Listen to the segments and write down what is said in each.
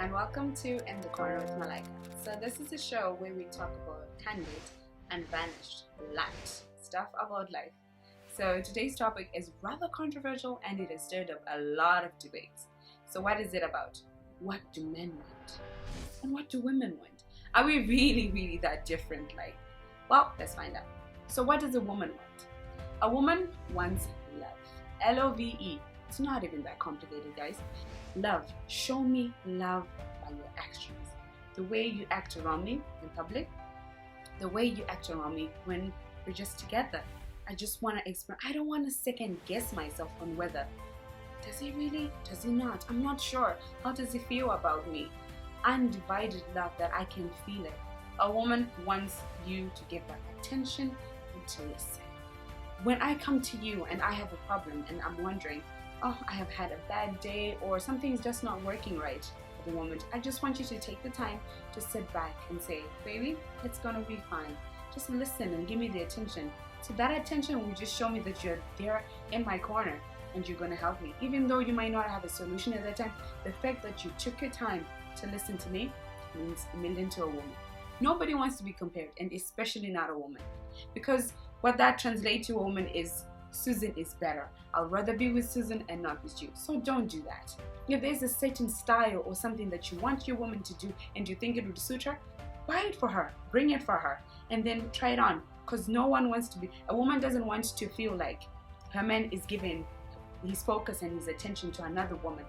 and welcome to In the Corner with Malika. So this is a show where we talk about candid and vanished light stuff about life. So today's topic is rather controversial and it has stirred up a lot of debates. So what is it about? What do men want? And what do women want? Are we really that different? Well, let's find out. So what does a woman want? A woman wants love. Love. It's not even that complicated, guys. Love. Show me love by your actions. The way you act around me in public, the way you act around me when we're just together. I just want to explain. I don't want to second guess myself on whether does he really, does he not? I'm not sure. How does he feel about me? Undivided love that I can feel it. A woman wants you to give her attention and to listen. When I come to you and I have a problem and I'm wondering, oh, I have had a bad day or something's just not working right at the moment, I just want you to take the time to sit back and say, baby, it's gonna be fine. Just listen and give me the attention. So that attention will just show me that you're there in my corner and you're gonna help me. Even though you might not have a solution at that time, the fact that you took your time to listen to me means a million to a woman. Nobody wants to be compared, and especially not a woman. Because what that translates to a woman is, Susan is better. I'll rather be with Susan and not with you. So don't do that. If there's a certain style or something that you want your woman to do and you think it would suit her, buy it for her, bring it for her, and then try it on. Because no one wants to be, a woman doesn't want to feel like her man is giving his focus and his attention to another woman,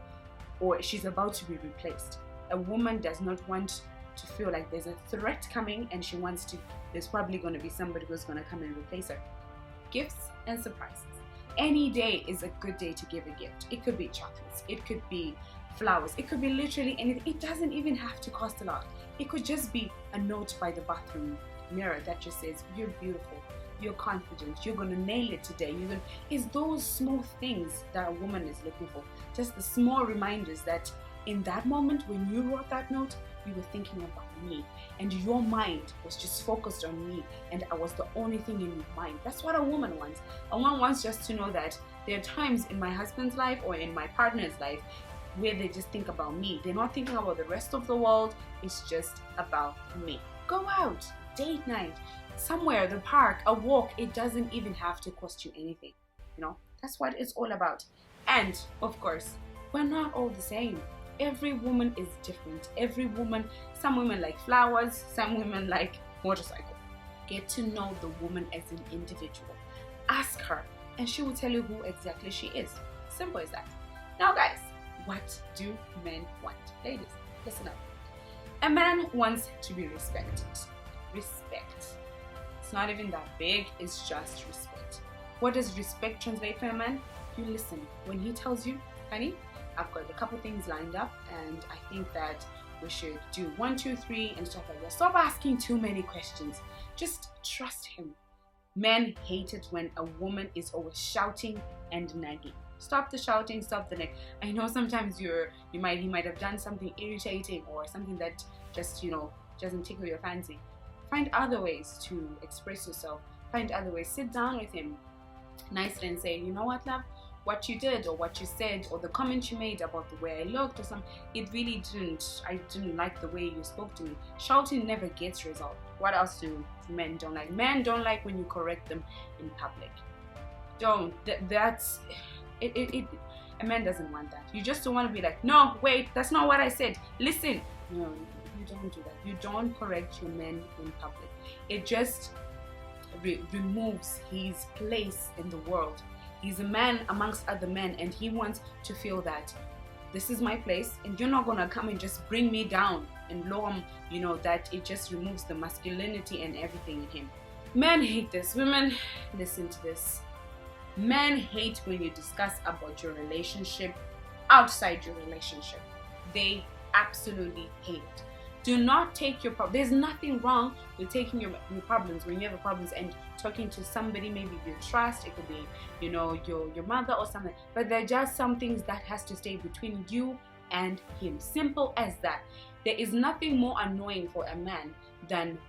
or she's about to be replaced. A woman does not want to feel like there's a threat coming and she wants to, there's probably going to be somebody who's going to come and replace her. Gifts and surprises. Any day is a good day to give a gift. It could be chocolates, it could be flowers, it could be literally anything. It doesn't even have to cost a lot. It could just be a note by the bathroom mirror that just says, you're beautiful, you're confident, you're gonna nail it today. It's those small things that a woman is looking for. Just the small reminders that in that moment when you wrote that note, you were thinking about me and your mind was just focused on me and I was the only thing in your mind. That's what a woman wants. A woman wants just to know that there are times in my husband's life or in my partner's life where they just think about me. They're not thinking about the rest of the world. It's just about me. Go out, date night, somewhere, the park, a walk. It doesn't even have to cost you anything. That's what it's all about. And of course, we're not all the same. Every woman is different. Every woman, some women like flowers, some women like motorcycle. Get to know the woman as an individual. Ask her and she will tell you who exactly she is. Simple as that. Now guys, what do men want? Ladies, listen up. A man wants to be respected. Respect. It's not even that big, it's just respect. What does respect translate for a man? You listen. When he tells you, honey, I've got a couple things lined up and I think that we should do 1, 2, 3 and stuff like that. Stop asking too many questions. Just trust him. Men hate it when a woman is always shouting and nagging. Stop the shouting, stop the nag. I know sometimes he might have done something irritating or something that just, doesn't tickle your fancy. Find other ways to express yourself. Find other ways. Sit down with him nicely and say, you know what, love? What you did or what you said or the comment you made about the way I looked or something, I didn't like the way you spoke to me. Shouting never gets resolved. What else do men don't like? Men don't like when you correct them in public. A man doesn't want that. You just don't want to be like, no, wait, that's not what I said. Listen. No, you don't do that. You don't correct your men in public. It just removes his place in the world. He's a man amongst other men and he wants to feel that this is my place and you're not going to come and just bring me down and lower him, that it just removes the masculinity and everything in him. Men hate this. Women, listen to this. Men hate when you discuss about your relationship outside your relationship. They absolutely hate it. Do not take your problems. There's nothing wrong with taking your problems when you have problems and talking to somebody, maybe you trust. It could be, your mother or something. But there are just some things that has to stay between you and him. Simple as that. There is nothing more annoying for a man than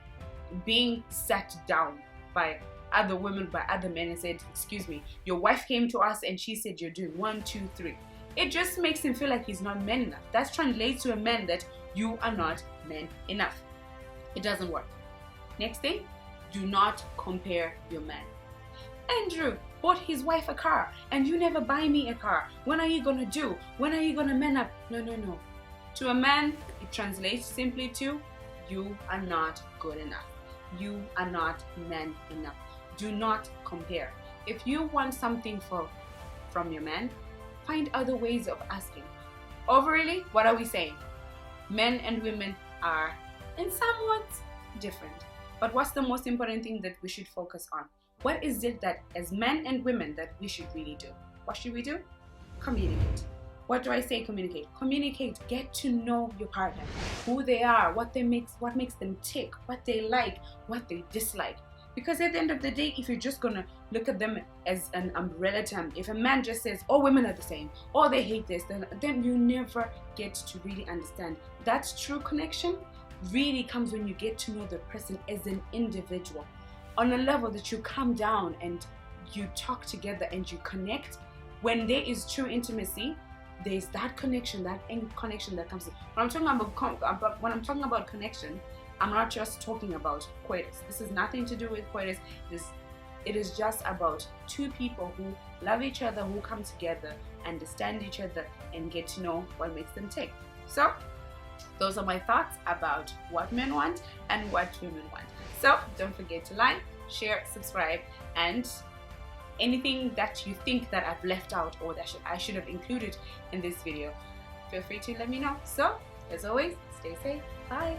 being sat down by other women, by other men and said, excuse me, your wife came to us and she said you're doing 1, 2, 3. it just makes him feel like he's not man enough. That translates to a man that you are not man enough. It doesn't work. Next thing, do not compare your man. Andrew bought his wife a car and you never buy me a car. When are you gonna do? When are you gonna man up? No. To a man, it translates simply to you are not good enough. You are not man enough. Do not compare. If you want something from your man, find other ways of asking. Overall, what are we saying? Men and women are in somewhat different. But what's the most important thing that we should focus on? What is it that as men and women that we should really do? What should we do? Communicate. What do I say communicate? Communicate. Get to know your partner. Who they are, what makes them tick, what they like, what they dislike. Because at the end of the day, if you're just gonna look at them as an umbrella term, if a man just says, oh, women are the same, or they hate this, then you never get to really understand. That true connection really comes when you get to know the person as an individual. On a level that you calm down and you talk together and you connect. When there is true intimacy, there's that connection that comes in. When I'm talking about connection, I'm not just talking about coitus. This is nothing to do with coitus. It is just about two people who love each other, who come together, understand each other, and get to know what makes them tick. So, those are my thoughts about what men want and what women want. So, don't forget to like, share, subscribe, and anything that you think that I've left out or that I should have included in this video, feel free to let me know. So, as always, stay safe. Bye.